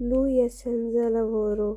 lui è senza lavoro،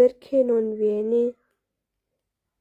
perché non vieni،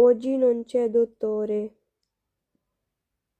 oggi non c'è dottore،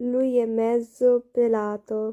lui è mezzo pelato،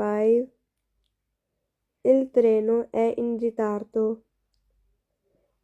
5، il treno è in ritardo،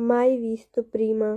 mai visto prima،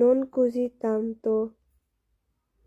non così tanto،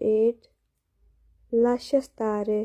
8، lascia stare،